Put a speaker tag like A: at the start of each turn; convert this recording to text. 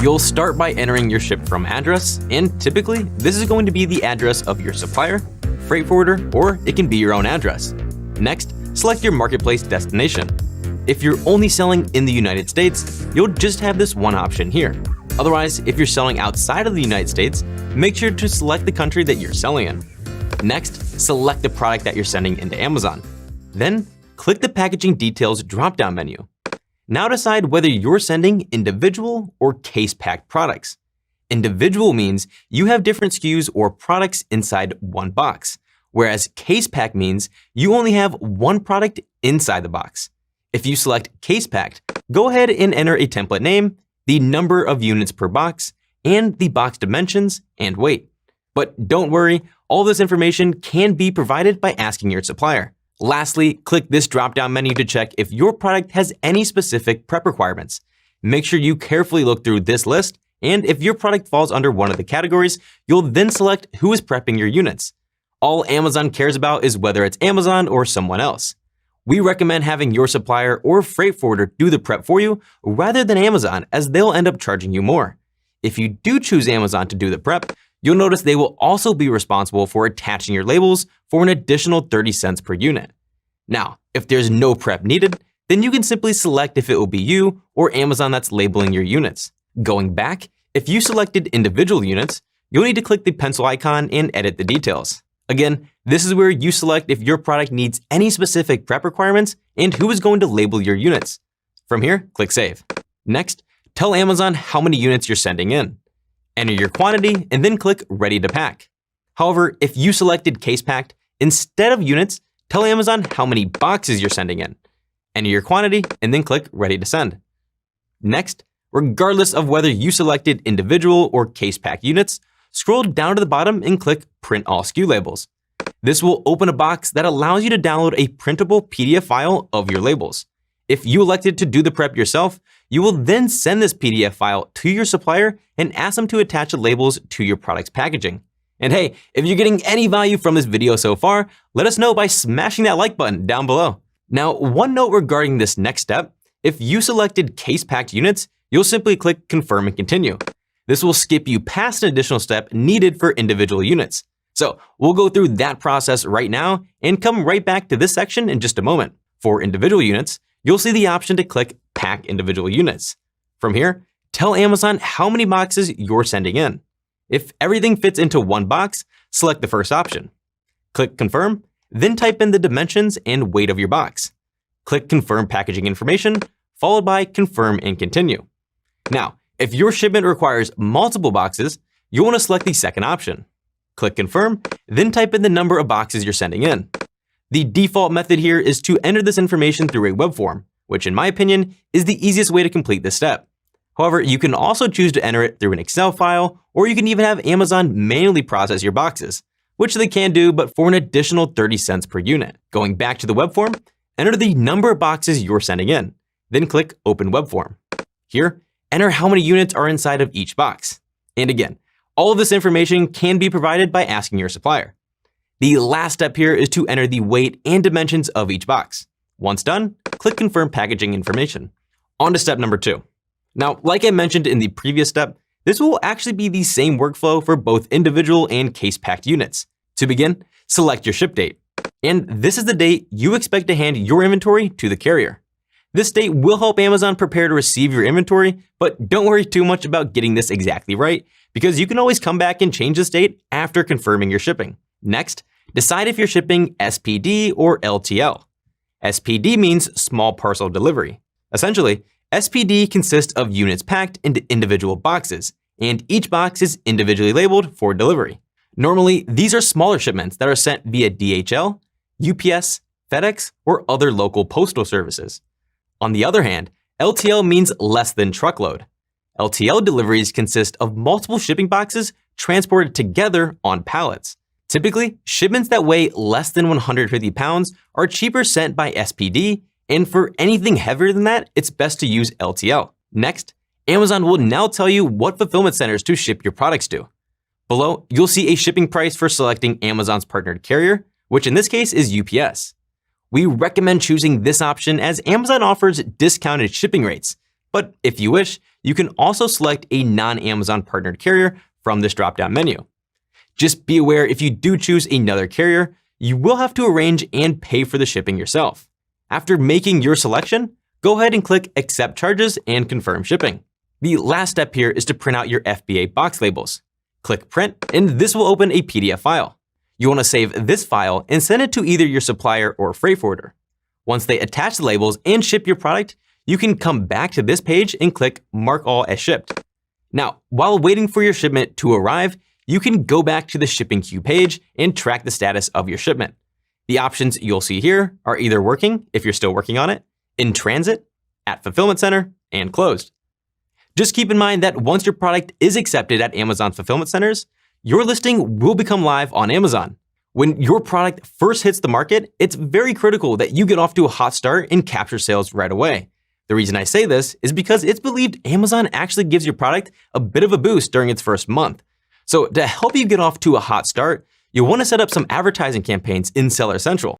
A: You'll start by entering your ship from address, and typically this is going to be the address of your supplier, freight forwarder, or it can be your own address. Next, select your marketplace destination. If you're only selling in the United States, you'll just have this one option here. Otherwise, if you're selling outside of the United States, make sure to select the country that you're selling in. Next, select the product that you're sending into Amazon. Then, click the Packaging Details drop-down menu. Now decide whether you're sending individual or case-packed products. Individual means you have different SKUs or products inside one box, whereas case-packed means you only have one product inside the box. If you select case-packed, go ahead and enter a template name, the number of units per box, and the box dimensions and weight. But don't worry, all this information can be provided by asking your supplier. Lastly, click this drop-down menu to check if your product has any specific prep requirements. Make sure you carefully look through this list, and if your product falls under one of the categories, you'll then select who is prepping your units. All Amazon cares about is whether it's Amazon or someone else. We recommend having your supplier or freight forwarder do the prep for you rather than Amazon, as they'll end up charging you more. If you do choose Amazon to do the prep, you'll notice they will also be responsible for attaching your labels for an additional 30 cents per unit. Now, if there's no prep needed, then you can simply select if it will be you or Amazon that's labeling your units. Going back, if you selected individual units, you'll need to click the pencil icon and edit the details. Again, this is where you select if your product needs any specific prep requirements and who is going to label your units. From here, click Save. Next, tell Amazon how many units you're sending in. Enter your quantity and then click Ready to Pack. However, if you selected case packed, instead of units, tell Amazon how many boxes you're sending in. Enter your quantity and then click Ready to Send. Next, regardless of whether you selected individual or case pack units, scroll down to the bottom and click Print All SKU Labels. This will open a box that allows you to download a printable PDF file of your labels. If you elected to do the prep yourself, you will then send this PDF file to your supplier and ask them to attach the labels to your product's packaging. And hey, if you're getting any value from this video so far, let us know by smashing that like button down below. Now, one note regarding this next step, if you selected case-packed units, you'll simply click Confirm and Continue. This will skip you past an additional step needed for individual units. So we'll go through that process right now and come right back to this section in just a moment. For individual units, you'll see the option to click Pack Individual Units. From here, tell Amazon how many boxes you're sending in. If everything fits into one box, select the first option. Click Confirm, then type in the dimensions and weight of your box. Click Confirm Packaging Information, followed by Confirm and Continue. Now, if your shipment requires multiple boxes, you'll want to select the second option. Click Confirm, then type in the number of boxes you're sending in. The default method here is to enter this information through a web form, which in my opinion is the easiest way to complete this step. However, you can also choose to enter it through an Excel file, or you can even have Amazon manually process your boxes, which they can do, but for an additional 30 cents per unit. Going back to the web form, enter the number of boxes you're sending in, then click Open Web Form. Here, enter how many units are inside of each box. And again, all of this information can be provided by asking your supplier. The last step here is to enter the weight and dimensions of each box. Once done, click Confirm Packaging Information. On to step number 2. Now, like I mentioned in the previous step, this will actually be the same workflow for both individual and case-packed units. To begin, select your ship date. And this is the date you expect to hand your inventory to the carrier. This date will help Amazon prepare to receive your inventory, but don't worry too much about getting this exactly right, because you can always come back and change this date after confirming your shipping. Next, decide if you're shipping SPD or LTL. SPD means small parcel delivery. Essentially, SPD consists of units packed into individual boxes, and each box is individually labeled for delivery. Normally, these are smaller shipments that are sent via DHL, UPS, FedEx, or other local postal services. On the other hand, LTL means less than truckload. LTL deliveries consist of multiple shipping boxes transported together on pallets. Typically, shipments that weigh less than 150 pounds are cheaper sent by SPD, and for anything heavier than that, it's best to use LTL. Next, Amazon will now tell you what fulfillment centers to ship your products to. Below, you'll see a shipping price for selecting Amazon's partnered carrier, which in this case is UPS. We recommend choosing this option as Amazon offers discounted shipping rates, But if you wish, you can also select a non-Amazon partnered carrier from this drop-down menu. Just be aware if you do choose another carrier, you will have to arrange and pay for the shipping yourself. After making your selection, go ahead and click Accept Charges and Confirm Shipping. The last step here is to print out your FBA box labels. Click Print, and this will open a PDF file. You want to save this file and send it to either your supplier or freight forwarder. Once they attach the labels and ship your product, you can come back to this page and click Mark All as Shipped. Now, while waiting for your shipment to arrive, you can go back to the shipping queue page and track the status of your shipment. The options you'll see here are either working, if you're still working on it, in transit, at fulfillment center, and closed. Just keep in mind that once your product is accepted at Amazon fulfillment centers, your listing will become live on Amazon. When your product first hits the market, it's very critical that you get off to a hot start and capture sales right away. The reason I say this is because it's believed Amazon actually gives your product a bit of a boost during its first month. So to help you get off to a hot start, you'll want to set up some advertising campaigns in Seller Central.